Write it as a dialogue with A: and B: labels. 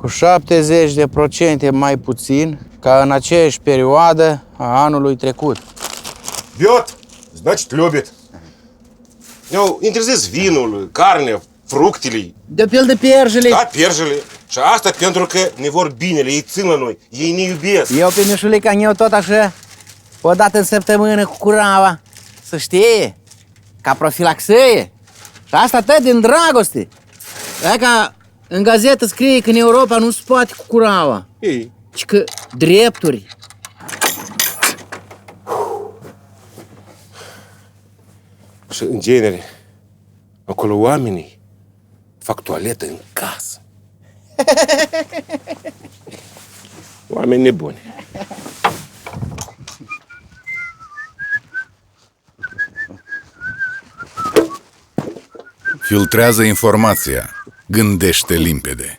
A: cu 70% mai puțin ca în aceeași perioadă a anului trecut.
B: Бьет, значит любит. Eu interzis vinul, carne, fructele.
A: De pildă pierjele.
B: Da, pierjele. Și asta pentru că ne vor binele, ei țin la noi, ei ne iubesc.
A: Eu pe Mișulica eu tot așa, o dată în săptămână cu curava, să știe, ca profilaxie. Și asta tot din dragoste. E ca în gazetă scrie că în Europa nu se poate cu curava.
B: Ei.
A: Ci că drepturi.
B: Și în genere, acolo oamenii fac toaletă în casă. Oameni nebuni.
C: Filtrează informația. Gândește limpede.